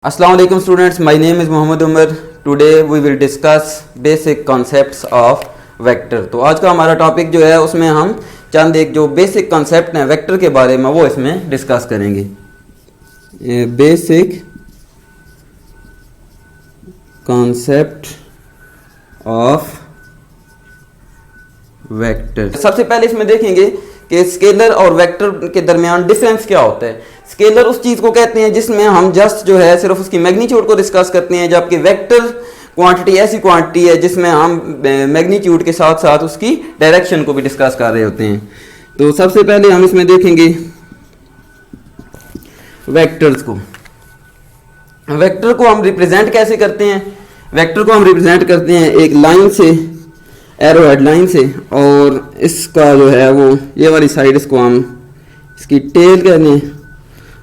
Assalamu alaikum students, my name is Mohammed Umar. Today we will discuss basic concepts of vector. तो आज का हमारा topic जो है उसमें हम चंद एक जो बेसिक कॉन्सेप्ट हैं वेक्टर के बारे में वो इसमें डिस्कस करेंगे. Basic concept of vector. सबसे पहले इसमें देखेंगे कि स्केलर और वेक्टर के दरमियान डिफरेंस क्या होता है. स्केलर उस चीज़ को कहते हैं जिसमें हम जस्ट जो है सिर्फ उसकी मैग्नीट्यूड को डिस्कस करते हैं, जबकि वेक्टर क्वांटिटी ऐसी क्वांटिटी है जिसमें हम मैग्नीट्यूड के साथ साथ उसकी डायरेक्शन को भी डिस्कस कर रहे होते हैं. तो सबसे पहले हम इसमें देखेंगे वेक्टर्स को. वेक्टर को हम रिप्रेजेंट कैसे करते हैं. वेक्टर को हम रिप्रेजेंट करते हैं एक लाइन से, एरो हेड लाइन से, और इसका जो है वो ये वाली साइड इसको हम इसकी टेल कहते हैं,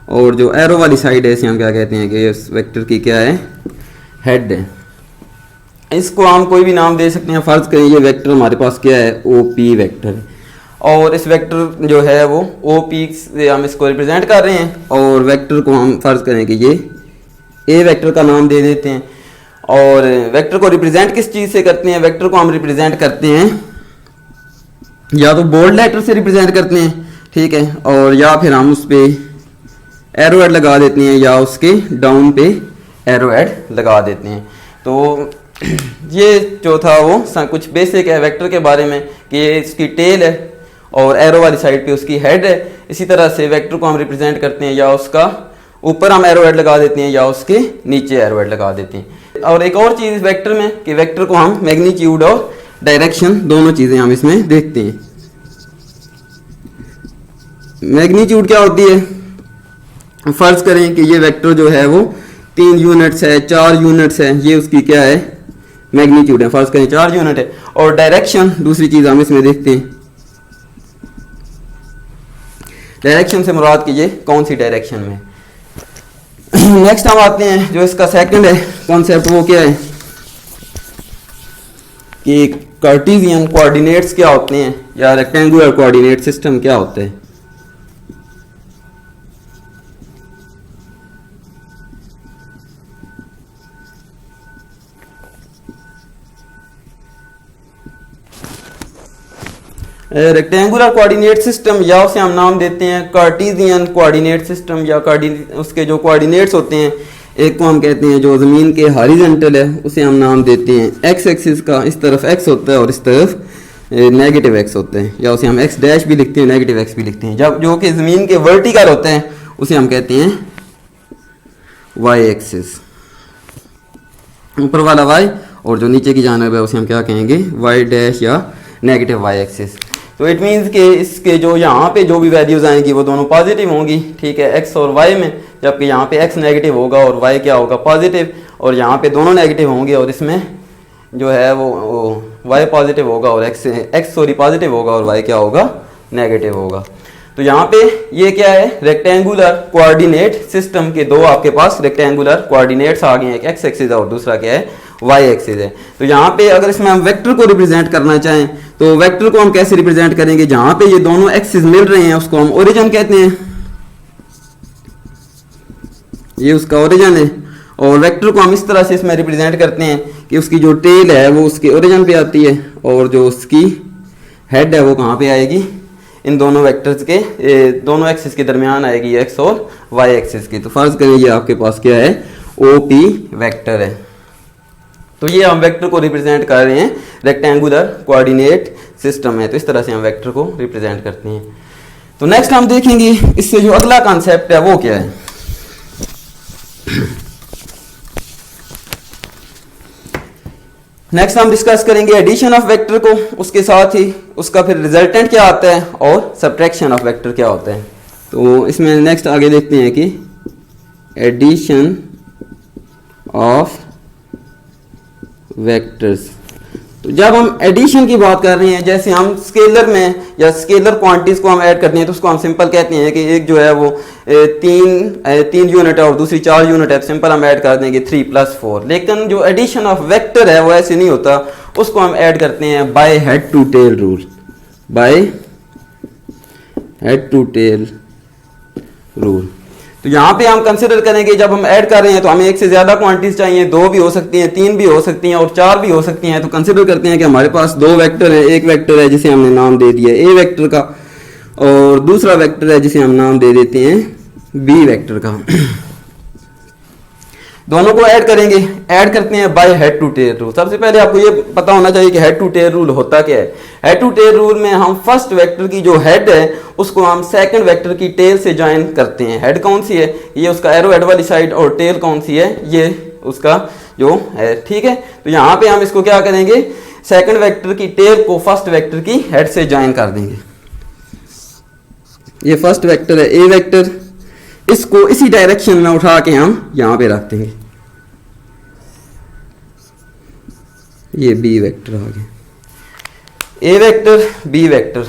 और जो एरो वाली साइड है इसे हम क्या कहते हैं कि इस वेक्टर की क्या है, हेड है. इसको हम कोई भी नाम दे सकते हैं. फर्ज करें ये वेक्टर हमारे पास क्या है, ओ पी वेक्टर, और इस वेक्टर जो है वो ओ पी से हम इसको रिप्रेजेंट कर रहे हैं, और वेक्टर को हम फर्ज करें कि ये ए वेक्टर का नाम दे देते हैं. और वेक्टर को रिप्रेजेंट किस चीज़ से करते हैं. वेक्टर को हम रिप्रेजेंट करते हैं या तो बोल्ड लेटर से रिप्रेजेंट करते हैं, ठीक है, और या फिर हम उस पर एरो हेड लगा देते हैं या उसके डाउन पे एरो हेड लगा देते हैं. तो ये जो था वो कुछ बेसिक है वेक्टर के बारे में कि ये इसकी टेल है और एरो वाली साइड पे उसकी हेड है. इसी तरह से वेक्टर को हम रिप्रेजेंट करते हैं या उसका ऊपर हम एरो हेड लगा देते हैं या उसके नीचे एरो हेड लगा देते हैं. और एक और चीज़ वेक्टर में कि वेक्टर को हम मैग्नीट्यूड और डायरेक्शन दोनों चीज़ें हम इसमें देखते हैं. मैग्नीट्यूड क्या होती है. फर्ज करें कि ये वेक्टर जो है वो 3 यूनिट्स है, 4 यूनिट्स है, ये उसकी क्या है, मैग्नीट्यूड है. फर्ज करें 4 यूनिट है. और डायरेक्शन दूसरी चीज़ हम इसमें देखते हैं. डायरेक्शन से मुराद कीजिए कौन सी डायरेक्शन में. नेक्स्ट हम आते हैं जो इसका सेकंड है कॉन्सेप्ट, वो क्या है कि कार्टेशियन कोऑर्डिनेट्स क्या होते हैं या रेक्टेंगुलर कोऑर्डिनेट सिस्टम क्या होता है. रेक्टेंगुलर कोऑर्डिनेट सिस्टम या उसे हम नाम देते हैं कार्टेशियन कोऑर्डिनेट सिस्टम, या उसके जो कोऑर्डिनेट्स होते हैं, एक को हम कहते हैं जो ज़मीन के हॉरिजॉन्टल है उसे हम नाम देते हैं एक्स एक्सिस का. इस तरफ एक्स होता है और इस तरफ नेगेटिव एक्स होता है, या उसे हम एक्स डैश भी लिखते हैं, नेगेटिव एक्स भी लिखते हैं. जब जो कि ज़मीन के वर्टिकल होते हैं उसे हम कहते हैं वाई एक्सिस, ऊपर वाला वाई, और जो नीचे की जानिब है उसे हम क्या कहेंगे, वाई डैश या नेगेटिव वाई एक्सिस. तो इट मीन्स कि इसके जो यहाँ पे जो भी वैल्यूज़ आएंगी वो दोनों पॉजिटिव होंगी, ठीक है, एक्स और वाई में, जबकि यहाँ पे एक्स नेगेटिव होगा और वाई क्या होगा, पॉजिटिव, और यहाँ पे दोनों नेगेटिव होंगे और इसमें जो है वो वाई पॉजिटिव होगा और एक्स पॉजिटिव होगा और वाई क्या होगा, नेगेटिव होगा. तो यहाँ पे ये क्या है, रेक्टेंगुलर कोऑर्डिनेट सिस्टम के दो आपके पास रेक्टेंगुलर कोऑर्डिनेट्स आ गए हैं, एक एक्स एक्सिस है और दूसरा क्या है, वाई एक्सिस है. तो यहाँ पे अगर इसमें हम वेक्टर को रिप्रेजेंट करना चाहें तो वेक्टर को हम कैसे रिप्रेजेंट करेंगे. जहाँ पे ये दोनों एक्सिस मिल रहे हैं उसको हम ओरिजिन कहते हैं, ये उसका ओरिजिन है. और वेक्टर को हम इस तरह से इसमें रिप्रेजेंट करते हैं कि उसकी जो टेल है वो उसके ओरिजिन पे आती है और जो उसकी हेड है वो कहाँ पे आएगी, इन दोनों वेक्टर्स के दोनों एक्सिस के दरमियान आएगी, एक्स और वाई एक्सिस की. तो फर्ज करें ये आपके पास क्या है, ओ पी वेक्टर है. तो ये हम वेक्टर को रिप्रेजेंट कर रहे हैं, रेक्टेंगुलर कोऑर्डिनेट सिस्टम है, तो इस तरह से हम वेक्टर को रिप्रेजेंट करते हैं. तो नेक्स्ट हम देखेंगे इससे जो अगला कॉन्सेप्ट है वो क्या है. नेक्स्ट हम डिस्कस करेंगे एडिशन ऑफ वेक्टर को, उसके साथ ही उसका फिर रिजल्टेंट क्या आता है और सब्ट्रैक्शन ऑफ वेक्टर क्या होता है. तो इसमें नेक्स्ट आगे देखते हैं कि एडिशन ऑफ वेक्टर्स. तो जब हम एडिशन की बात कर रहे हैं, जैसे हम स्केलर में या स्केलर क्वांटिटीज को हम ऐड करते हैं तो उसको हम सिंपल कहते हैं कि एक जो है वो 3 यूनिट है और दूसरी 4 यूनिट है, सिंपल हम ऐड कर देंगे 3 + 4. लेकिन जो एडिशन ऑफ वेक्टर है वो ऐसे नहीं होता, उसको हम ऐड करते हैं by head to tail rule. By head to tail rule, तो यहाँ पे हम कंसिडर करेंगे जब हम ऐड कर रहे हैं तो हमें एक से ज्यादा क्वांटिटीज चाहिए, 2 भी हो सकती हैं, 3 भी हो सकती हैं और 4 भी हो सकती हैं। तो कंसिडर करते हैं कि हमारे पास 2 वेक्टर है, एक वेक्टर है जिसे हमने नाम दे दिया ए वेक्टर का और दूसरा वेक्टर है जिसे हम नाम दे देते हैं बी वेक्टर का। दोनों को ऐड करेंगे, ऐड करते हैं by head to tail rule. सबसे पहले आपको ये पता होना चाहिए कि हेड टू टेल रूल होता क्या है। हेड टू टेल रूल में हम फर्स्ट वेक्टर की जो हेड है उसको हम सेकंड वेक्टर की टेल से ज्वाइन करते हैं। हेड कौन सी है, ये उसका एरो हेड वाली साइड, और टेल कौन सी है, ये उसका जो है, ठीक है। तो यहाँ पे हम इसको क्या करेंगे, सेकंड वेक्टर की टेल को फर्स्ट वेक्टर की हेड से ज्वाइन कर देंगे। ये फर्स्ट वेक्टर है ए वेक्टर, इसको इसी डायरेक्शन में उठा के हम यहां पे रख देंगे। ये बी वेक्टर आ गया, ए वेक्टर बी वेक्टर।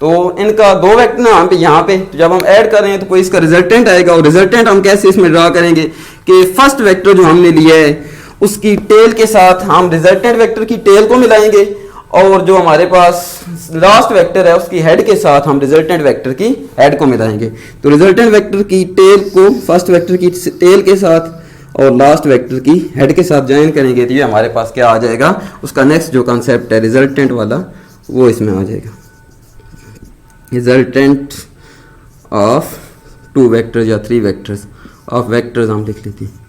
तो इनका 2 वेक्टर ना हम पे यहाँ पे, तो जब हम ऐड कर रहे हैं तो कोई इसका रिजल्टेंट आएगा, और रिजल्टेंट हम कैसे इसमें ड्रा करेंगे कि फर्स्ट वेक्टर जो हमने लिया है उसकी टेल के साथ हम रिजल्टेंट वेक्टर की टेल को मिलाएंगे, और जो हमारे पास लास्ट वेक्टर है उसकी हेड के साथ हम रिजल्टेंट वेक्टर की हेड को मिलाएंगे। तो रिजल्टेंट वेक्टर की टेल को फर्स्ट वेक्टर की टेल के साथ और लास्ट वेक्टर की हेड के साथ ज्वाइन करेंगे तो ये हमारे पास क्या आ जाएगा, उसका नेक्स्ट जो कंसेप्ट है रिजल्टेंट वाला वो इसमें आ जाएगा। रिजल्टेंट ऑफ 2 वेक्टर्स या 3 वेक्टर्स ऑफ वेक्टर्स हम लिख लेते हैं।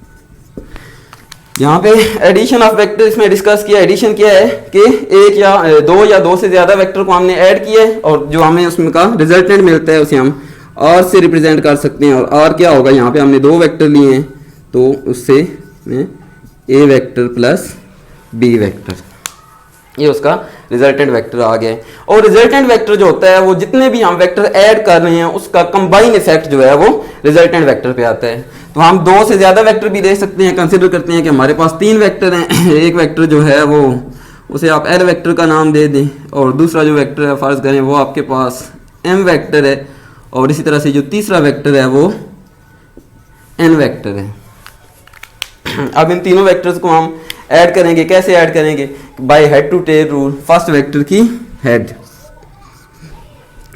यहाँ पे एडिशन ऑफ वेक्टर इसमें डिस्कस किया। एडिशन क्या है कि एक या 2 से ज्यादा वेक्टर को हमने ऐड किया है और जो हमें उसमें का रिजल्टेंट मिलता है उसे हम आर से रिप्रेजेंट कर सकते हैं। और आर क्या होगा, यहाँ पे हमने 2 वेक्टर लिए हैं तो उससे ए वेक्टर प्लस बी वेक्टर, ये उसका रिजल्टेंट वेक्टर आ गया है। और रिजल्टेंट वेक्टर जो होता है वो जितने भी हम वेक्टर ऐड कर रहे हैं उसका कंबाइन इफेक्ट जो है वो रिजल्टेंट वेक्टर पे आता है। तो हम 2 से ज्यादा वेक्टर भी ले सकते हैं। कंसिडर करते हैं कि हमारे पास 3 वेक्टर हैं, एक वेक्टर जो है वो उसे आप एल वेक्टर का नाम दे दें, और दूसरा जो वेक्टर है फर्ज करें वो आपके पास एम वेक्टर है, और इसी तरह से जो तीसरा वेक्टर है वो एन वेक्टर है। अब इन तीनों वेक्टर्स को हम ऐड करेंगे। कैसे ऐड करेंगे, by head to tail rule. First vector की हेड,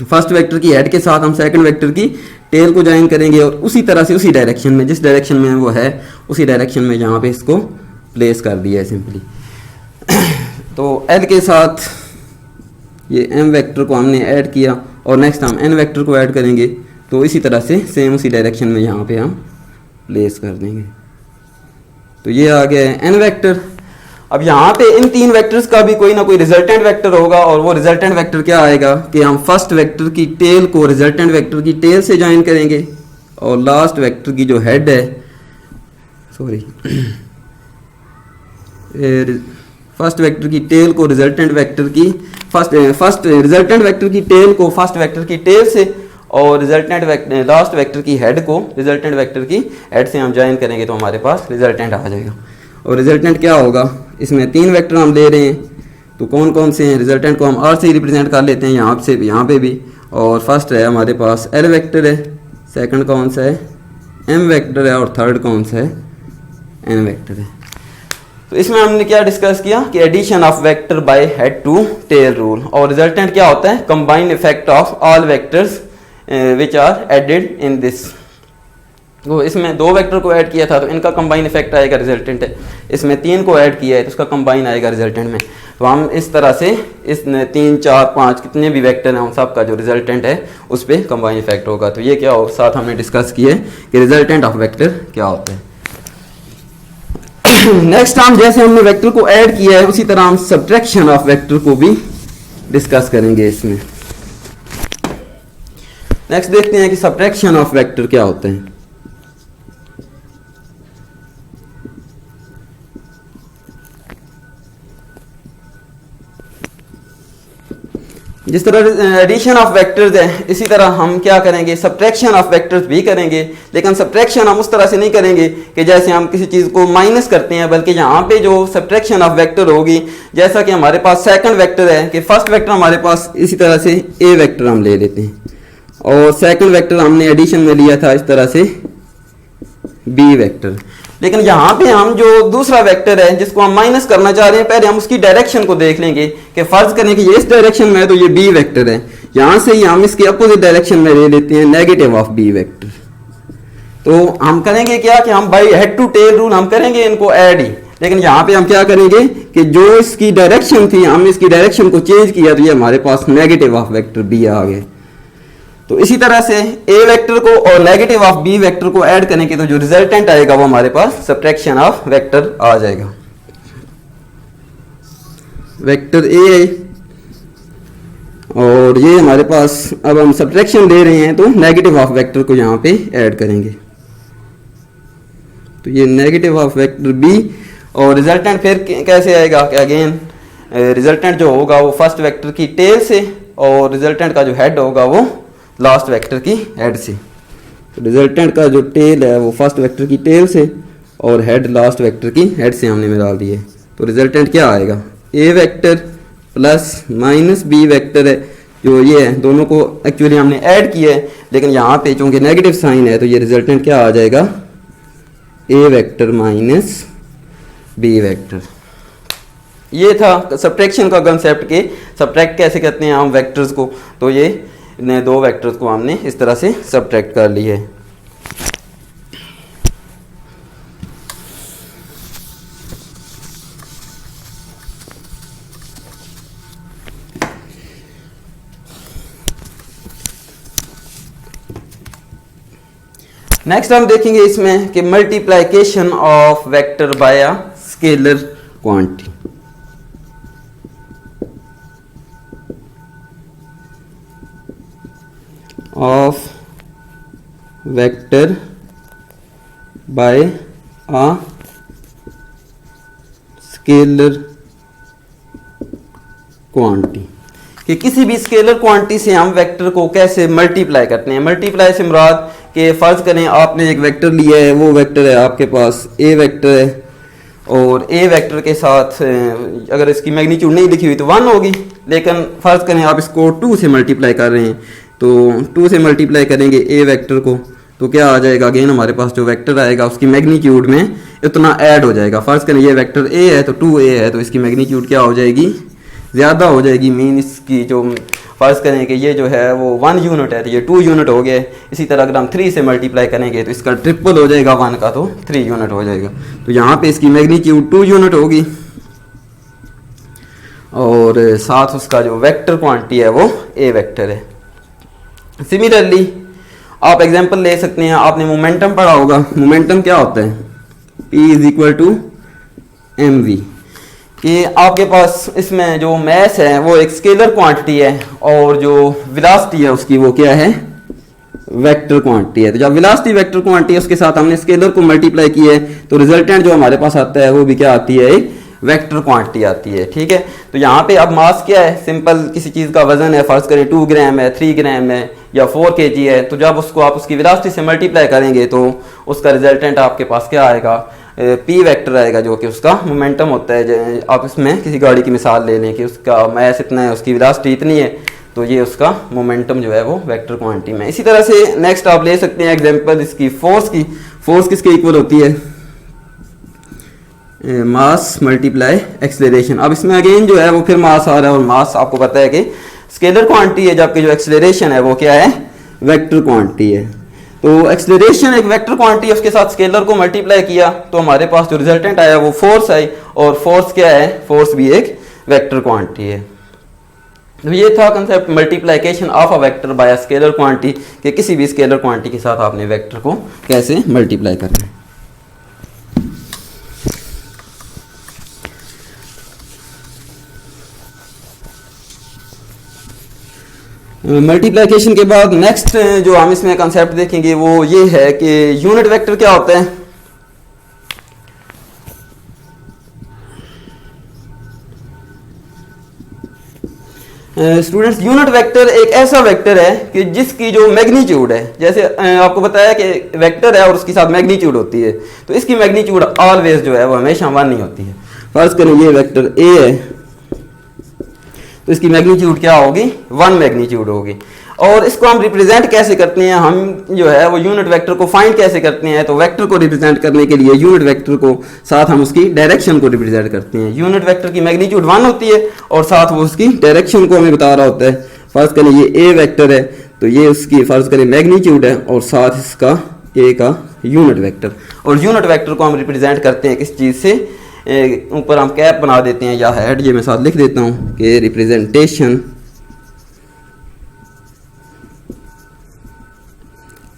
फर्स्ट वेक्टर की हेड के साथ हम सेकंड वेक्टर की टेल को ज्वाइन करेंगे, और उसी तरह से उसी डायरेक्शन में, जिस डायरेक्शन में वो है उसी डायरेक्शन में यहाँ पे इसको प्लेस कर दिया है सिंपली। तो एल के साथ ये एम वेक्टर को हमने ऐड किया, और नेक्स्ट हम एन वेक्टर को ऐड करेंगे, तो इसी तरह से सेम उसी डायरेक्शन में यहाँ पे हम प्लेस कर देंगे। तो ये आ गया है एन वेक्टर। अब यहाँ पे इन 3 वेक्टर्स का भी कोई ना कोई रिजल्टेंट वेक्टर होगा, और वो रिजल्टेंट वेक्टर क्या आएगा कि हम फर्स्ट वेक्टर की टेल को रिजल्टेंट वेक्टर की टेल से ज्वाइन करेंगे, और लास्ट वेक्टर की जो हेड है, सॉरी, फर्स्ट वेक्टर की टेल को रिजल्टेंट वेक्टर की फर्स्ट रिजल्टेंट वेक्टर की टेल को फर्स्ट वेक्टर की टेल से, और रिजल्टेंट वेक्टर लास्ट वेक्टर की हेड को रिजल्टेंट वेक्टर की हेड से हम ज्वाइन करेंगे तो हमारे पास रिजल्टेंट आ जाएगा। और रिजल्टेंट क्या होगा, इसमें 3 वेक्टर हम ले रहे हैं, तो कौन कौन से हैं, रिजल्टेंट को हम आर से ही रिप्रेजेंट कर लेते हैं, यहाँ से भी, यहाँ पे भी। और फर्स्ट है हमारे पास एल वेक्टर है, सेकंड कौन सा है, एम वेक्टर है, और थर्ड कौन सा है, एन वेक्टर है। तो इसमें हमने क्या डिस्कस किया कि addition of vector by head to tail rule. और रिजल्टेंट क्या होता है, combined effect of all vectors which are added in this. तो इसमें 2 वेक्टर को ऐड किया था तो इनका कंबाइन इफेक्ट आएगा रिजल्टेंट है, इसमें 3 को ऐड किया है तो उसका कंबाइन आएगा रिजल्टेंट में। तो हम इस तरह से इस 3, 4, 5 कितने भी वेक्टर हैं उन सब का जो रिजल्टेंट है उस पर कंबाइन इफेक्ट होगा। तो ये क्या हो, साथ हमने डिस्कस किए कि रिजल्टेंट ऑफ वेक्टर क्या होता है। नेक्स्ट हम जैसे हमने वेक्टर को ऐड किया है उसी तरह हम सब्ट्रैक्शन ऑफ वेक्टर को भी डिस्कस करेंगे इसमें। नेक्स्ट देखते हैं कि सब्ट्रैक्शन ऑफ वेक्टर क्या होता है। जिस तरह एडिशन ऑफ वेक्टर्स है इसी तरह हम क्या करेंगे, सब्ट्रैक्शन ऑफ वेक्टर्स भी करेंगे। लेकिन सब्ट्रैक्शन हम उस तरह से नहीं करेंगे कि जैसे हम किसी चीज़ को माइनस करते हैं, बल्कि यहाँ पे जो सब्ट्रैक्शन ऑफ वेक्टर होगी, जैसा कि हमारे पास सेकंड वेक्टर है कि फर्स्ट वेक्टर हमारे पास इसी तरह से ए वेक्टर हम ले लेते हैं, और सेकंड वेक्टर हमने एडिशन में लिया था इस तरह से बी वेक्टर। लेकिन यहाँ पे हम जो दूसरा वेक्टर है जिसको हम माइनस करना चाह रहे हैं, पहले हम उसकी डायरेक्शन को देख लेंगे कि फर्ज करें कि ये इस डायरेक्शन में है तो ये बी वेक्टर है, यहाँ से ही हम इसके अपोजिट डायरेक्शन में ले लेते हैं नेगेटिव ऑफ बी वेक्टर। तो हम करेंगे क्या कि हम by head to tail rule हम करेंगे इनको ऐड ही, लेकिन यहाँ पे हम क्या करेंगे कि जो इसकी डायरेक्शन थी हमने इसकी डायरेक्शन को चेंज किया तो ये हमारे पास नेगेटिव ऑफ वेक्टर बी आ गए। तो इसी तरह से ए वेक्टर को और नेगेटिव ऑफ बी वेक्टर को ऐड करेंगे तो जो रिजल्टेंट आएगा वो हमारे पास सब्ट्रैक्शन ऑफ वेक्टर आ जाएगा। वेक्टर ए और ये हमारे पास अब हम सब्ट्रैक्शन ले रहे हैं तो नेगेटिव ऑफ वेक्टर को यहाँ पे ऐड करेंगे, तो ये नेगेटिव ऑफ वेक्टर बी और रिजल्टेंट फिर कैसे आएगा कि अगेन रिजल्टेंट जो होगा वो फर्स्ट वेक्टर की टेल से और रिजल्टेंट का जो हेड होगा वो लास्ट वेक्टर की हेड से। तो रिजल्टेंट का जो टेल है वो फर्स्ट वेक्टर की टेल से और हेड लास्ट वेक्टर की हेड से हमने मिला दिए। तो रिजल्टेंट क्या आएगा, A vector plus minus B vector है, जो ये है दोनों को एक्चुअली हमने ऐड किया है, लेकिन यहाँ पे चूंकि नेगेटिव साइन है तो ये रिजल्टेंट क्या आ जाएगा, ए वेक्टर माइनस बी वेक्टर। ये था सब्ट्रैक्शन का कंसेप्ट के सब्ट्रैक्ट कैसे करते हैं हम वेक्टर्स को। तो ये दो वेक्टर्स को हमने इस तरह से सब्ट्रैक्ट कर लिए है। नेक्स्ट हम देखेंगे इसमें कि multiplication of vector bye a scalar quantity. Of vector bye a scalar quantity, कि किसी भी स्केलर क्वांटिटी से हम वेक्टर को कैसे मल्टीप्लाई करते हैं। मल्टीप्लाई से मुराद कि फर्ज करें आपने एक वेक्टर लिया है, वो वेक्टर है आपके पास ए वेक्टर है और ए वेक्टर के साथ अगर इसकी मैग्नीट्यूड नहीं लिखी हुई तो 1 होगी, लेकिन फर्ज करें आप इसको 2 से मल्टीप्लाई कर रहे हैं तो 2 से मल्टीप्लाई करेंगे ए वेक्टर को तो क्या आ जाएगा, अगेन हमारे पास जो वेक्टर आएगा उसकी मैग्नीट्यूड में इतना ऐड हो जाएगा। फर्ज करें ये वेक्टर ए है तो 2a है तो इसकी मैग्नीट्यूड क्या हो जाएगी, ज़्यादा हो जाएगी। मीन इसकी जो फर्ज करें कि ये जो है वो 1 यूनिट है तो ये 2 यूनिट हो गए। इसी तरह अगर हम 3 से मल्टीप्लाई करेंगे तो इसका ट्रिपल हो जाएगा 1 का, तो 3 यूनिट हो जाएगा। तो यहाँ पे इसकी मैग्नीट्यूड 2 यूनिट होगी और साथ उसका जो वेक्टर क्वांटिटी है वो ए वेक्टर है। सिमिलरली आप एग्जांपल ले सकते हैं, आपने मोमेंटम पढ़ा होगा। मोमेंटम क्या होता है, P is equal to mv, कि आपके पास इसमें जो मास है वो एक स्केलर क्वांटिटी है और जो वेलोसिटी है उसकी वो क्या है, वेक्टर क्वांटिटी है। तो जब वेलोसिटी वेक्टर क्वांटिटी है उसके साथ हमने स्केलर को मल्टीप्लाई किया है तो रिजल्टेंट जो हमारे पास आता है वो भी क्या आती है, एक वेक्टर क्वांटिटी आती है। ठीक है, तो यहाँ पे अब मास क्या है, सिंपल किसी चीज़ का वजन है, फर्ज करें 2 ग्राम है, 3 ग्राम है या 4 kg है, तो जब उसको आप उसकी वेलोसिटी से मल्टीप्लाई करेंगे तो उसका रिजल्टेंट आपके पास क्या आएगा, पी वेक्टर आएगा, जो कि उसका मोमेंटम होता है। आप इसमें किसी गाड़ी की मिसाल ले लें कि उसका मास इतना है, उसकी वेलोसिटी इतनी है, तो ये उसका मोमेंटम जो है वो वेक्टर क्वांटिटी में। इसी तरह से नेक्स्ट आप ले सकते हैं एग्जांपल इसकी फोर्स की। फोर्स किसके इक्वल होती है, मास मल्टीप्लाई एक्सेलरेशन। अब इसमें अगेन जो है वो फिर मास आ रहा है और मास आपको पता है कि स्केलर क्वांटिटी है, जबकि जो एक्सेलरेशन है वो क्या है, वेक्टर क्वांटिटी है। तो एक्सेलरेशन एक वेक्टर क्वांटिटी है, उसके साथ स्केलर को मल्टीप्लाई किया तो हमारे पास जो रिजल्टेंट आया वो फोर्स आई, और फोर्स क्या है, फोर्स भी एक वेक्टर क्वांटिटी है। तो ये था concept multiplication of a vector by a scalar quantity, कि किसी भी स्केलर क्वांटिटी के साथ आपने वेक्टर को कैसे मल्टीप्लाई करना है। मल्टीप्लिकेशन के बाद नेक्स्ट जो हम इसमें कंसेप्ट देखेंगे वो ये है कि यूनिट वेक्टर क्या होता है। स्टूडेंट्स, यूनिट वेक्टर एक ऐसा वेक्टर है कि जिसकी जो मैग्नीट्यूड है, जैसे आपको बताया कि वेक्टर है और उसके साथ मैग्नीट्यूड होती है, तो इसकी मैग्नीट्यूड ऑलवेज जो है वो हमेशा 1 नहीं होती है। फर्ज करें ये वेक्टर ए है तो इसकी मैग्नीट्यूड क्या होगी, 1 मैग्नीट्यूड होगी। और इसको हम रिप्रेजेंट कैसे करते हैं, हम जो है वो यूनिट वेक्टर को फाइंड कैसे करते हैं, तो वेक्टर को रिप्रेजेंट करने के लिए यूनिट वेक्टर को साथ हम उसकी डायरेक्शन को रिप्रेजेंट करते हैं। यूनिट वेक्टर की मैग्नीट्यूड 1 होती है और साथ वो उसकी डायरेक्शन को हमें बता रहा होता है। फर्ज करें ये ए वेक्टर है तो ये उसकी फर्ज करें मैग्नीट्यूड है और साथ इसका ए का यूनिट वेक्टर। और यूनिट वेक्टर को हम रिप्रेजेंट करते हैं किस चीज़ से, ऊपर हम कैप बना देते हैं या हेड, ये मैं साथ लिख देता हूँ कि representation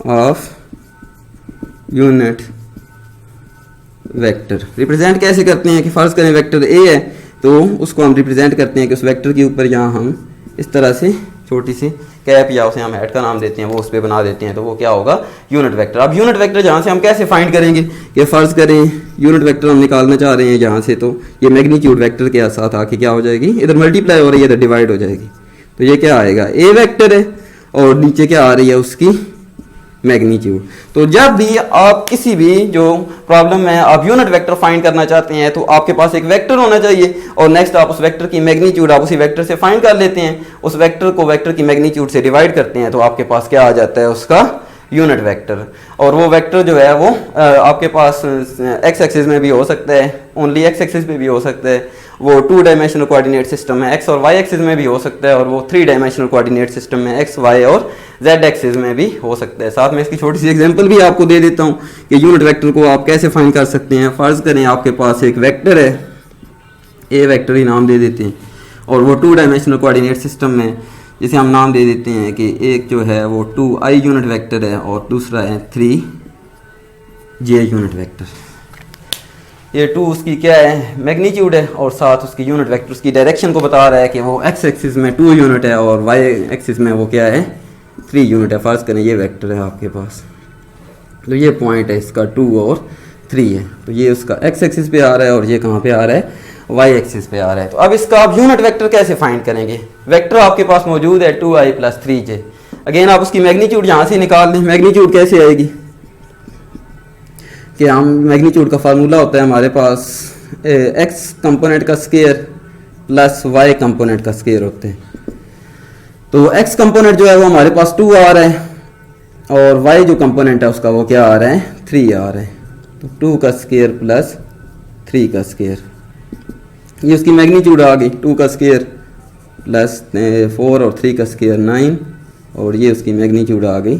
of unit vector. Represent कैसे करते हैं कि फ़र्ज़ करें वेक्टर ए है तो उसको हम रिप्रेजेंट करते हैं कि उस वेक्टर के ऊपर यहाँ हम इस तरह से छोटी सी कैप या उसे हम हेड का नाम देते हैं वो उस पर बना देते हैं, तो वो क्या होगा, यूनिट वेक्टर। अब यूनिट वेक्टर जहाँ से हम कैसे फाइंड करेंगे कि फ़र्ज़ करें यूनिट वेक्टर हम निकालना चाह रहे हैं जहाँ से, तो ये मैग्नीट्यूड वेक्टर के साथ आके क्या हो जाएगी, इधर मल्टीप्लाई हो रही है इधर डिवाइड हो जाएगी, तो ये क्या आएगा, ए वेक्टर है और नीचे क्या आ रही है उसकी मैग्नीट्यूड। तो जब भी आप किसी भी जो प्रॉब्लम में आप यूनिट वेक्टर फाइंड करना चाहते हैं तो आपके पास एक वेक्टर होना चाहिए और नेक्स्ट आप उस वेक्टर की मैग्नीट्यूड आप उसी वेक्टर से फाइंड कर लेते हैं, उस वेक्टर को वेक्टर की मैग्नीट्यूड से डिवाइड करते हैं, तो आपके पास क्या आ जाता है, उसका यूनिट वेक्टर। और वो वेक्टर जो है वो आपके पास एक्स एक्सिस में भी हो सकता है, ओनली एक्स एक्सिस पे भी हो सकता है, वो 2 डायमेंशनल कोऑर्डिनेट सिस्टम है, एक्स और वाई एक्सिस में भी हो सकता है, और वो 3 डायमेंशनल कोऑर्डिनेट सिस्टम में एक्स वाई और जेड एक्सिस में भी हो सकता है। साथ में इसकी छोटी सी एग्जांपल भी आपको दे देता हूँ कि यूनिट वेक्टर को आप कैसे फाइंड कर सकते हैं। फ़र्ज़ करें आपके पास एक वेक्टर है, ए वेक्टर ही नाम दे देते हैं, और वो 2 डायमेंशनल कोऑर्डिनेट सिस्टम में जिसे हम नाम दे देते हैं कि एक जो है वो 2i यूनिट वेक्टर है और दूसरा है 3j यूनिट वेक्टर। ये 2 उसकी क्या है, मैग्नीट्यूड है, और साथ उसकी यूनिट वेक्टर उसकी डायरेक्शन को बता रहा है कि वो एक्स एक्सिस में 2 यूनिट है और वाई एक्सिस में वो क्या है, 3 यूनिट है। फ़र्ज़ करें ये वेक्टर है आपके पास, तो ये पॉइंट है इसका 2 और 3 है, तो ये उसका एक्स एक्सिस पे आ रहा है और ये कहाँ पे आ रहा है, वाई एक्सिस पे आ रहा है। तो अब इसका आप यूनिट वेक्टर कैसे फाइंड करेंगे, वेक्टर आपके पास मौजूद है 2i + 3j, अगेन आप उसकी मैग्नीट्यूड यहाँ से निकाल दें। मैग्नीट्यूड कैसे आएगी कि हम मैग्नीट्यूड का फार्मूला होता है हमारे पास एक्स कंपोनेंट का स्क्वायर प्लस वाई कंपोनेंट का स्क्वायर होते हैं। तो एक्स कंपोनेंट जो है वो हमारे पास 2 आ रहा है और वाई जो कंपोनेंट है उसका वो क्या आ रहा है, 3 आ रहा है, तो 2 का स्क्वायर प्लस 3 का स्क्वायर, ये उसकी मैग्नीट्यूड आ गई, 2 का स्क्वायर प्लस 4 और 3 का स्क्वायर 9, और ये उसकी मैग्नीट्यूड आ गई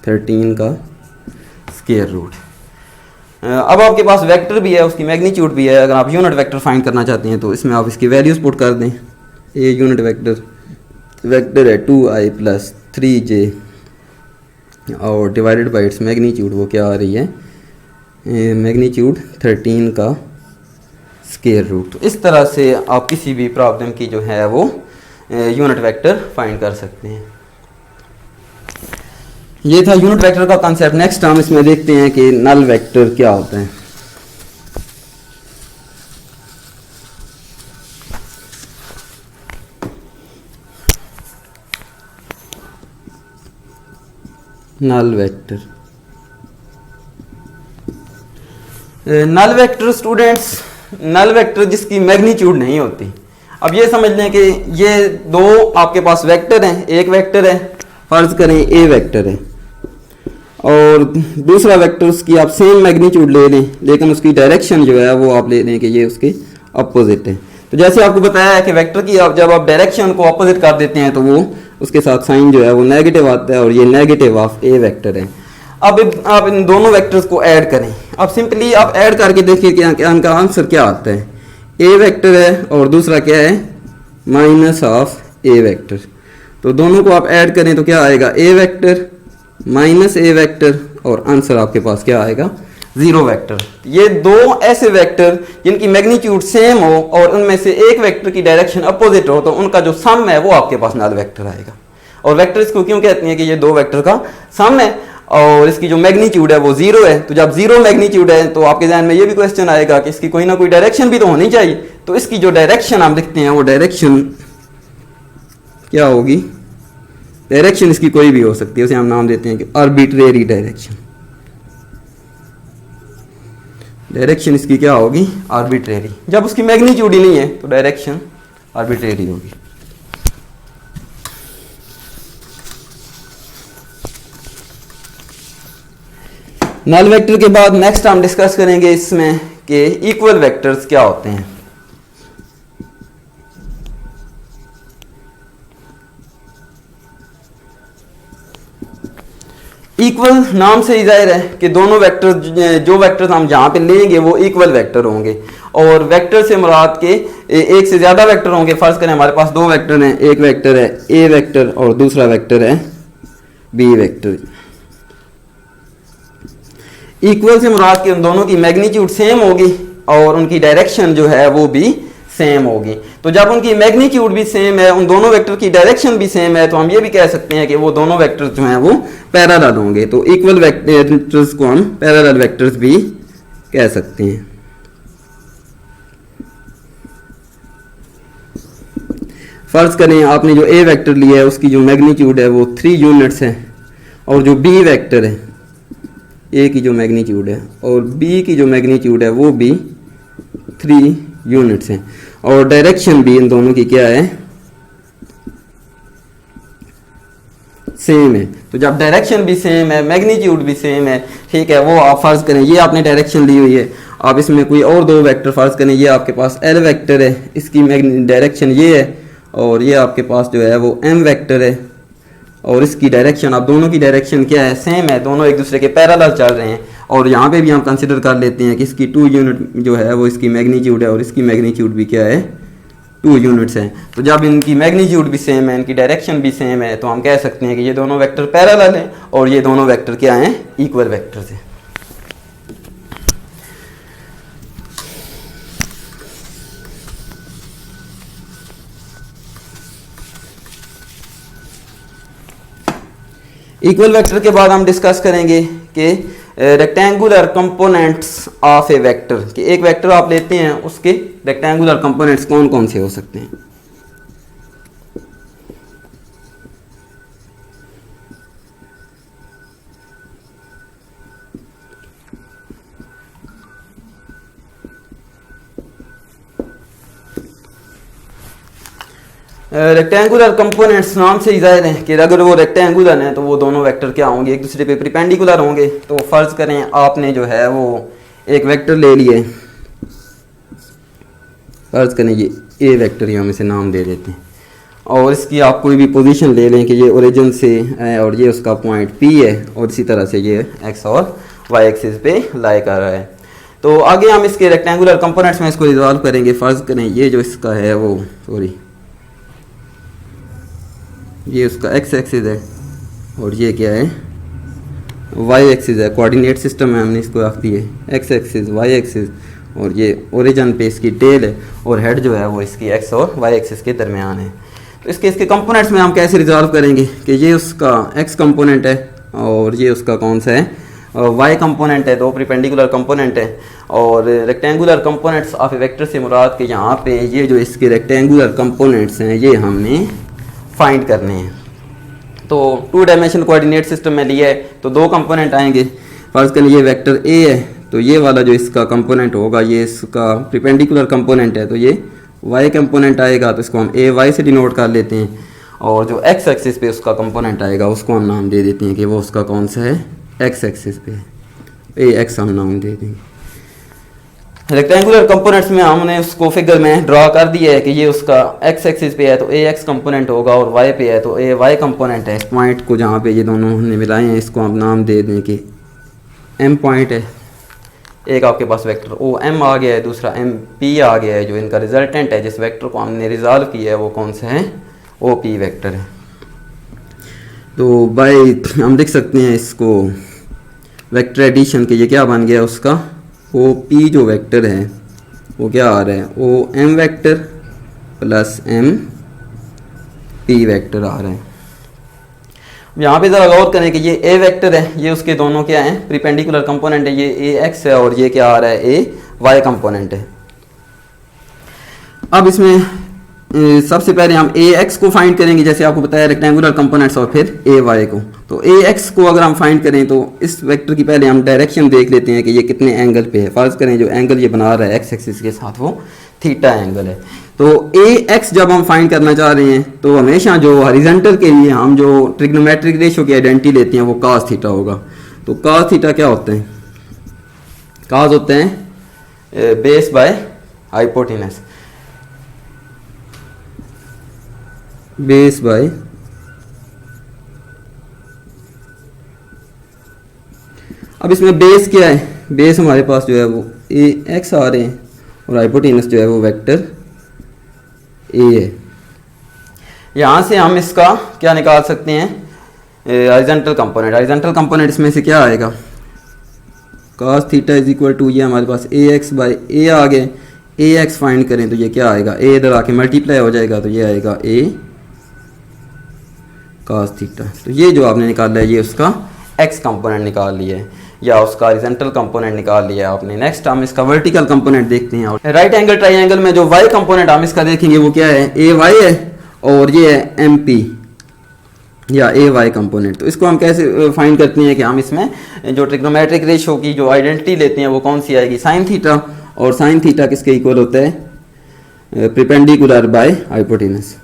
13 का स्क्वायर रूट। अब आपके पास वेक्टर भी है, उसकी मैग्नीट्यूड भी है। अगर आप यूनिट वेक्टर फाइंड करना चाहते हैं तो इसमें आप इसकी वैल्यूज पुट कर दें। ए यूनिट वेक्टर है 2i + 3j और डिवाइडेड बाई इट्स मैग्नीट्यूड, वो क्या आ रही है, मैग्नीट्यूड 13 का स्क्वायर रूट। तो इस तरह से आप किसी भी प्रॉब्लम की जो है वो यूनिट वेक्टर फाइंड कर सकते हैं। ये था यूनिट वेक्टर का कॉन्सेप्ट। नेक्स्ट हम इसमें देखते हैं कि नल वेक्टर क्या होता है। Null vector, null vector students, null vector जिसकी मैग्नीट्यूड नहीं होती। अब ये समझ लें कि ये 2 आपके पास वेक्टर हैं, एक वेक्टर है फ़र्ज़ करें ए वेक्टर है और दूसरा वेक्टर उसकी आप सेम मैग्नीट्यूड ले लें, लेकिन उसकी डायरेक्शन जो है वो आप ले लें कि ये उसके अपोजिट है। तो जैसे आपको बताया है कि वेक्टर की जब आप डायरेक्शन को अपोजिट कर देते हैं तो वो उसके साथ साइन जो है वो नेगेटिव आता है और ये नेगेटिव ऑफ ए वेक्टर है। अब आप इन दोनों वेक्टर्स को ऐड करें, अब सिंपली आप ऐड करके देखिए कि इनका आंसर क्या आता है। ए वेक्टर है और दूसरा क्या है, माइनस ऑफ ए वेक्टर, तो दोनों को आप ऐड करें तो क्या आएगा, A vector minus A vector, और आंसर आपके पास क्या आएगा, 0 वेक्टर। ये 2 ऐसे वेक्टर जिनकी मैग्नीट्यूड सेम हो और उनमें से एक वेक्टर की डायरेक्शन अपोजिट हो तो उनका जो सम है वो आपके पास नल वेक्टर आएगा। और वेक्टर इसको क्यों कहते हैं कि ये 2 वेक्टर का सम है और इसकी जो मैग्नीट्यूड है वो 0 है। तो जब 0 मैग्नीट्यूड है तो आपके ध्यान में ये भी क्वेश्चन आएगा कि इसकी कोई ना कोई डायरेक्शन भी तो होनी चाहिए। तो इसकी जो डायरेक्शन हम लिखते हैं वो डायरेक्शन क्या होगी, डायरेक्शन इसकी कोई भी हो सकती है, उसे हम नाम देते हैं कि आर्बिट्रेरी डायरेक्शन। डायरेक्शन इसकी क्या होगी, आर्बिट्रेरी। जब उसकी मैग्नीट्यूड ही नहीं है तो डायरेक्शन आर्बिट्रेरी होगी। नल वेक्टर के बाद नेक्स्ट हम डिस्कस करेंगे इसमें कि इक्वल वेक्टर्स क्या होते हैं। इक्वल नाम से ही जाहिर है कि दोनों वेक्टर, जो वेक्टर्स हम जहाँ पे लेंगे वो इक्वल वेक्टर होंगे। और वेक्टर से मुराद के एक से ज़्यादा वेक्टर होंगे। फर्ज करें हमारे पास दो वेक्टर हैं, एक वेक्टर है ए वेक्टर और दूसरा वेक्टर है बी वेक्टर। इक्वल से मुराद के उन दोनों की मैग्नीट्यूड सेम होगी और उनकी डायरेक्शन जो है वो भी सेम होगी। तो जब उनकी मैग्नीट्यूड भी सेम है, उन दोनों वेक्टर की डायरेक्शन भी सेम है, तो हम ये भी कह सकते हैं कि वो दोनों वेक्टर्स जो हैं वो पैरेलल होंगे। तो इक्वल वेक्टर्स को हम पैरेलल वेक्टर्स भी कह सकते हैं। फर्ज करें आपने जो ए वेक्टर लिया है उसकी जो मैग्नीट्यूड है वो 3 यूनिट्स है और जो बी वेक्टर है, ए की जो मैग्नीट्यूड है और बी की जो मैग्नीट्यूड है वो भी 3 यूनिट्स हैं और डायरेक्शन भी इन दोनों की क्या है, सेम है। तो जब डायरेक्शन भी सेम है, मैग्नीट्यूड भी सेम है, ठीक है, वो आप फर्ज करें ये आपने डायरेक्शन ली हुई है, आप इसमें कोई और दो वेक्टर फर्ज करें, ये आपके पास एल वेक्टर है, इसकी डायरेक्शन ये है और ये आपके पास जो है वो एम वेक्टर है और इसकी डायरेक्शन, आप दोनों की डायरेक्शन क्या है, सेम है, दोनों एक दूसरे के पैरेलल चल रहे हैं। और यहाँ पे भी हम कंसिडर कर लेते हैं कि इसकी 2 यूनिट जो है वो इसकी मैग्नीट्यूड है और इसकी मैग्नीट्यूड भी क्या है, 2 यूनिट्स हैं। तो जब इनकी मैग्नीट्यूड भी सेम है, इनकी डायरेक्शन भी सेम है, तो हम कह सकते हैं कि ये दोनों वेक्टर पैरेलल हैं और ये दोनों वेक्टर क्या हैं, इक्वल वेक्टर्स हैं। इक्वल वेक्टर के बाद हम डिस्कस करेंगे कि rectangular components of A vector, कि एक वेक्टर आप लेते हैं उसके रेक्टेंगुलर कंपोनेंट्स कौन कौन से हो सकते हैं। रेक्टेंगुलर कंपोनेंट्स नाम से ही जाहिर है कि अगर वो रेक्टेंगुलर हैं तो वो दोनों वेक्टर क्या होंगे, एक दूसरे पे परपेंडिकुलर होंगे। तो फर्ज करें आपने जो है वो एक वेक्टर ले लिए, फर्ज करें ये ए वेक्टर ही हम इसे नाम दे देते हैं और इसकी आप कोई भी पोजीशन ले लें कि ये ओरिजिन से है और ये उसका पॉइंट पी है और इसी तरह से ये एक्स और वाई एक्सिस पे लाई कर रहा है। तो आगे हम इसके रेक्टेंगुलर कंपोनेंट्स में इसको रिजॉल्व करेंगे। फर्ज करें ये जो इसका है वो ये उसका एक्स एक्सिस है और ये क्या है, वाई एक्सिस है। कोऑर्डिनेट सिस्टम में हमने इसको रख दिए एक्स एक्सिस, वाई एक्सिस और ये ओरिजिन पे इसकी टेल है और हेड जो है वो इसकी एक्स और वाई एक्सिस के दरमियान है। तो इसके कंपोनेंट्स में हम कैसे रिजॉल्व करेंगे कि ये उसका एक्स कंपोनेंट है और ये उसका कौन सा है, वाई कंपोनेंट है, दो परपेंडिकुलर कंपोनेंट है। और rectangular components of A vector से मुराद के यहाँ पे ये जो इसके रेक्टेंगुलर कंपोनेंट्स हैं ये हमने फाइंड करने हैं। तो 2 डायमेंशनल कोऑर्डिनेट सिस्टम में लिया है तो 2 कंपोनेंट आएंगे। फर्ज करें ये वेक्टर ए है तो ये वाला जो इसका कंपोनेंट होगा ये इसका परपेंडिकुलर कंपोनेंट है तो ये वाई कंपोनेंट आएगा, तो इसको हम ए वाई से डिनोट कर लेते हैं। और जो एक्स एक्सिस पे उसका कंपोनेंट आएगा उसको हम नाम दे देते हैं कि वो उसका कौन सा है, एक्स एक्सिस पे ए एक्स हम नाम दे देंगे। रेक्टेंगुलर कंपोनेंट्स में हमने उसको फिगर में ड्रा कर दिया है कि ये उसका एक्स एक्सिस पे है तो ए एक्स कंपोनेंट होगा और वाई पे है तो ए वाई कंपोनेंट है। इस पॉइंट को जहाँ पे ये दोनों हमने मिलाए हैं इसको हम नाम दे दें कि एम पॉइंट है। एक आपके पास वेक्टर ओ एम आ गया है, दूसरा एम पी आ गया है। जो इनका रिजल्टेंट है जिस वेक्टर को हमने रिजॉल्व किया है वो कौन सा है, ओ पी वेक्टर है। तो बाय हम लिख सकते हैं इसको वेक्टर एडिशन के, ये क्या बन गया उसका, ओ पी जो वेक्टर है वो क्या आ रहा है, O M vector plus M P vector आ रहा है। यहाँ पे ज़रा गौर करें कि ये ए वेक्टर है, ये उसके दोनों क्या हैं, परपेंडिकुलर कंपोनेंट है, ये ए एक्स है और ये क्या आ रहा है, ए वाई कंपोनेंट है। अब इसमें सबसे पहले हम ए एक्स को फाइंड करेंगे, जैसे आपको बताया रेक्टेंगुलर कंपोनेंट्स, और फिर ए वाई को। तो ए एक्स को अगर हम फाइंड करें तो इस वेक्टर की पहले हम डायरेक्शन देख लेते हैं कि ये कितने एंगल पे है। फर्ज करें जो एंगल ये बना रहा है एक्स एक्सिस के साथ वो थीटा एंगल है। तो ए एक्स जब हम फाइंड करना चाह रहे हैं तो हमेशा जो हॉरिजॉन्टल के लिए हम जो ट्रिग्नोमेट्रिक रेशियो की आइडेंटिटी लेते हैं वो cos थीटा होगा। तो cos थीटा क्या होते हैं, cos होते हैं base by hypotenuse, base by अब इसमें बेस क्या है, बेस हमारे पास जो है वो ए एक्स आ रहे हैं और हाइपोटेनस जो है वो वेक्टर ए है। यहाँ से हम इसका क्या निकाल सकते हैं, हॉरिजॉन्टल कंपोनेंट। हॉरिजॉन्टल कंपोनेंट इसमें से क्या आएगा, cos theta is equal to, ये हमारे पास ए एक्स बाई ए आ गए, ए एक्स फाइंड करें तो ये क्या आएगा, ए इधर आके मल्टीप्लाई हो जाएगा तो ये आएगा ए cos थीटा। तो ये जो आपने निकाला है ये उसका एक्स कंपोनेंट निकाल लिया है या उसका हॉरिजॉन्टल कंपोनेंट निकाल लिया है आपने। नेक्स्ट हम इसका वर्टिकल कंपोनेंट देखते हैं। राइट एंगल ट्राइंगल में जो वाई कंपोनेंट हम इसका देखेंगे वो क्या है, ए वाई है और ये है एम पी या ए वाई कंपोनेंट। तो इसको हम कैसे फाइंड करते हैं कि हम इसमें जो ट्रिग्नोमेट्रिक रेशो की जो आइडेंटिटी लेते हैं वो कौन सी आएगी, साइन थीटा। और साइन थीटा किसके इक्वल होता है, परपेंडिकुलर बाय हाइपोटेनस।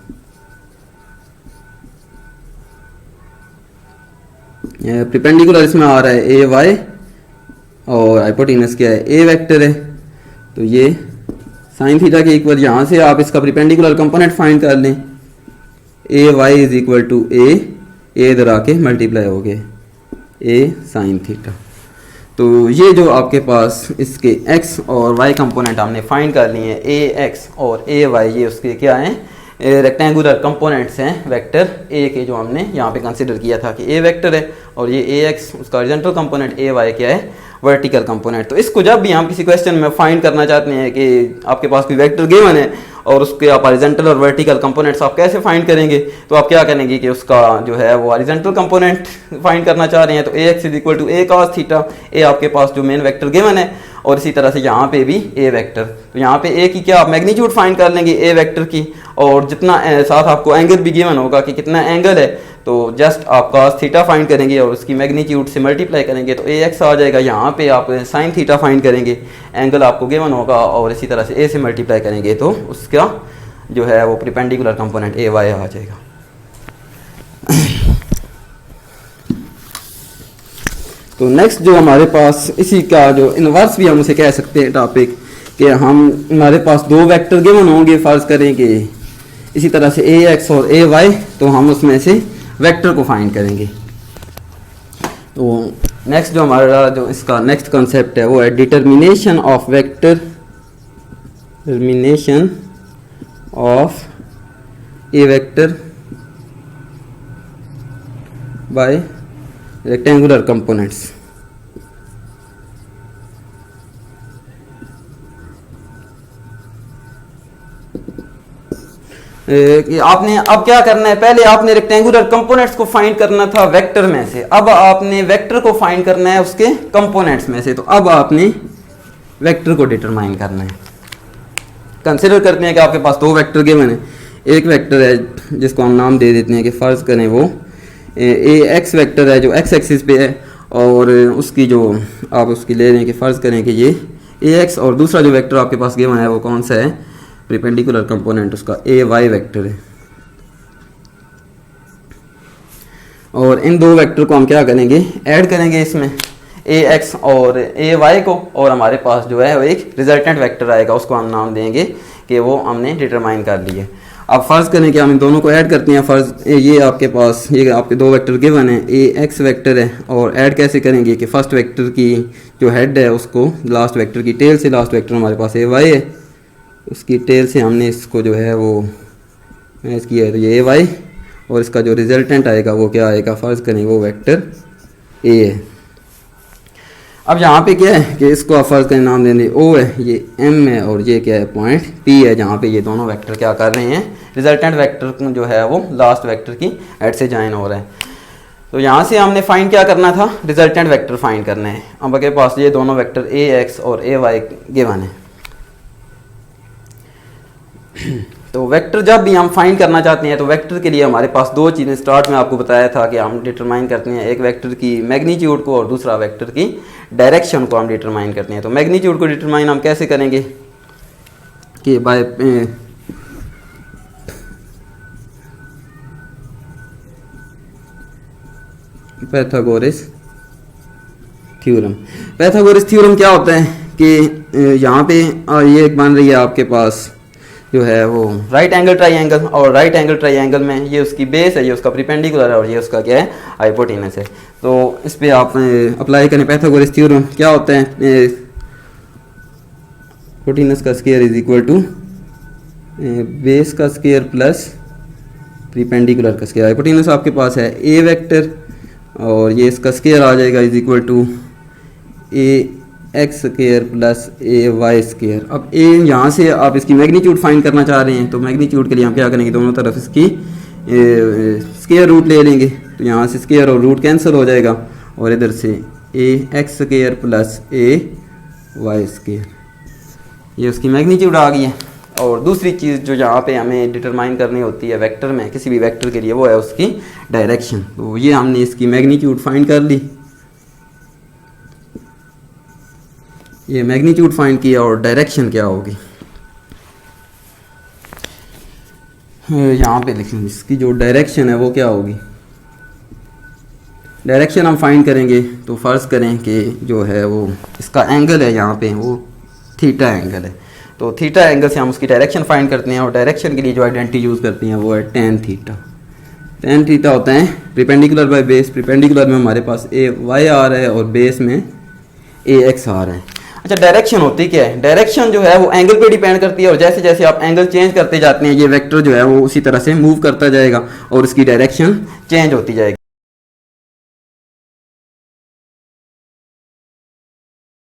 परपेंडिकुलर इसमें आ रहा है ए वाई और हाइपोटेनस क्या है, ए वेक्टर है। तो ये साइन थीटा के इक्वल, यहाँ से आप इसका परपेंडिकुलर कंपोनेंट फाइंड कर लें, ए वाई इज इक्वल टू ए इधर आके मल्टीप्लाई हो गए ए साइन थीटा। तो ये जो आपके पास इसके x और y कंपोनेंट हमने फाइंड कर लिए हैं, ए एक्स और ए वाई, ये उसके क्या हैं, रेक्टेंगुलर कंपोनेंट्स हैं वेक्टर ए के, जो हमने यहाँ पे कंसिडर किया था कि ए वेक्टर है और ये ए एक्स उसका हॉरिजॉन्टल कंपोनेंट, ए वाई क्या है, वर्टिकल कंपोनेंट। तो इसको जब भी हम किसी क्वेश्चन में फाइंड करना चाहते हैं कि आपके पास कोई वेक्टर गिवन है और उसके आप हॉरिजॉन्टल और वर्टिकल कंपोनेंट्स आप कैसे फाइंड करेंगे, तो आप क्या करेंगे कि उसका जो है वो हॉरिजॉन्टल कंपोनेंट फाइंड करना चाह रहे हैं तो A X is equal to A cos theta, A आपके पास जो मेन वेक्टर गिवन है, और इसी तरह से यहाँ पे भी ए वेक्टर। तो यहाँ पे ए की क्या आप मैग्नीट्यूड फाइंड कर लेंगे ए वेक्टर की, और जितना साथ आपको एंगल भी गिवन होगा कि कितना एंगल है, तो जस्ट आप cos थीटा फाइंड करेंगे और उसकी मैग्नीट्यूड से मल्टीप्लाई करेंगे तो ए एक्स आ जाएगा। यहाँ पे आप साइन थीटा फाइंड करेंगे, एंगल आपको गिवन होगा और इसी तरह से ए से मल्टीप्लाई करेंगे तो उसका जो है वो परपेंडिकुलर कंपोनेंट ए वाई आ जाएगा। तो नेक्स्ट जो हमारे पास इसी का जो इन्वर्स भी हम उसे कह सकते हैं टॉपिक, कि हमारे पास दो वेक्टर गिवन होंगे, फर्ज करें कि इसी तरह से ए एक्स और ए वाई, तो हम उसमें से वेक्टर को फाइंड करेंगे। तो नेक्स्ट जो हमारा जो इसका नेक्स्ट कंसेप्ट है वो है determination of vector, determination of A vector by rectangular components. आपने अब क्या करना है, पहले आपने रेक्टेंगुलर कंपोनेंट्स को फाइंड करना था वेक्टर में से, अब आपने वेक्टर को फाइंड करना है उसके कंपोनेंट्स में से। तो अब आपने वेक्टर को डिटरमाइन करना है। कंसिडर करते हैं कि आपके पास दो वेक्टर गिवन है, एक वेक्टर है जिसको हम नाम दे देते हैं कि फ़र्ज़ करें वो ए एक्स वेक्टर है जो एक्स एक्सिस पे है, और उसकी जो आप उसकी ले रहे हैं कि फ़र्ज़ करें कि ये ए एक्स, और दूसरा जो वेक्टर आपके पास गिवन है वो कौन सा है, परपेंडिकुलर कंपोनेंट उसका ए वाई वेक्टर है। और इन दो वेक्टर को हम क्या करेंगे, ऐड करेंगे इसमें ए एक्स और ए वाई को, और हमारे पास जो है वो एक रिजल्टेंट वेक्टर आएगा, उसको हम नाम देंगे कि वो हमने डिटरमाइन कर लिए। अब फ़र्ज़ करें कि हम इन दोनों को ऐड करते हैं। फ़र्ज़ ये आपके पास ये आपके दो वेक्टर गिवन है, ए एक्स वेक्टर है, और ऐड कैसे करेंगे कि फर्स्ट वेक्टर की जो हेड है उसको लास्ट वेक्टर की टेल से, लास्ट वेक्टर हमारे पास ए वाई है, उसकी टेल से हमने इसको जो है वो मैच किया है तो ये ए वाई, और इसका जो रिजल्टेंट आएगा वो क्या आएगा, फ़र्ज़ करें वो वेक्टर ए है। अब यहाँ पे क्या है कि इसको आप फ़र्ज़ करें नाम देंगे ओ है, ये एम है, और ये क्या है पॉइंट पी है, जहाँ पे ये दोनों वेक्टर क्या कर रहे हैं, रिजल्टेंट वेक्टर जो है वो लास्ट वेक्टर की हेड से ज्वाइन हो रहे हैं। तो यहाँ से हमने फाइंड क्या करना था, रिजल्टेंट वेक्टर फाइंड करना है। अब आपके पास ये दोनों वेक्टर ए एक्स और ए वाई गिवन है। तो वेक्टर जब भी हम फाइंड करना चाहते हैं तो वेक्टर के लिए हमारे पास दो चीज़ें, स्टार्ट में आपको बताया था कि हम डिटरमाइन करते हैं, एक वेक्टर की मैग्नीट्यूड को और दूसरा वेक्टर की डायरेक्शन को हम डिटरमाइन करते हैं। तो मैग्नीट्यूड को डिटरमाइन हम कैसे करेंगे कि by Pythagoras theorem. Pythagoras theorem क्या होता है कि यहाँ पे ये एक बन रही है आपके पास जो है वो राइट एंगल ट्राइंगल, और राइट एंगल ट्राइंगल में ये उसकी बेस है, ये उसका परपेंडिकुलर है और ये उसका क्या है हाइपोटेनस है। तो इस पे आप अप्लाई करें पाइथागोरस थ्योरम। क्या होता है, हाइपोटेनस का square is equal to base का स्क्वायर प्लस परपेंडिकुलर का स्क्वायर। हाइपोटेनस आपके पास है ए वेक्टर और ये इसका स्क्वायर आ जाएगा is equal to a x square plus a y square. अब ए यहाँ से आप इसकी मैग्नीट्यूड फाइंड करना चाह रहे हैं, तो मैग्नीट्यूड के लिए हम क्या करेंगे, दोनों तरफ इसकी स्क्वायर रूट ले लेंगे, तो यहाँ से स्क्वायर और रूट कैंसिल हो जाएगा और इधर से ए x square plus a y square, ये उसकी मैग्नीट्यूड आ गई है। और दूसरी चीज़ जो यहाँ पे हमें डिटरमाइन करनी होती है वेक्टर में, किसी भी वेक्टर के लिए, वो है उसकी डायरेक्शन। तो ये हमने इसकी मैग्नीट्यूड फाइंड कर ली, ये मैग्नीट्यूड फाइंड किया और डायरेक्शन क्या होगी यहाँ पे लिखेंगे, इसकी जो डायरेक्शन है वो क्या होगी। डायरेक्शन हम फाइंड करेंगे तो फ़र्ज़ करें कि जो है वो इसका एंगल है यहाँ पे वो थीटा एंगल है, तो थीटा एंगल से हम उसकी डायरेक्शन फाइंड करते हैं और डायरेक्शन के लिए जो आइडेंटिटी यूज़ करते हैं वो है टेन थीटा। टेन थीटा होता है परपेंडिकुलर बाय बेस, परपेंडिकुलर में हमारे पास ए वाई आ रहा है और बेस में ए एक्स आ रहा है। अच्छा, डायरेक्शन होती क्या है, डायरेक्शन जो है वो एंगल पे डिपेंड करती है और जैसे जैसे आप एंगल चेंज करते जाते हैं ये वेक्टर जो है वो उसी तरह से मूव करता जाएगा और उसकी डायरेक्शन चेंज होती जाएगी।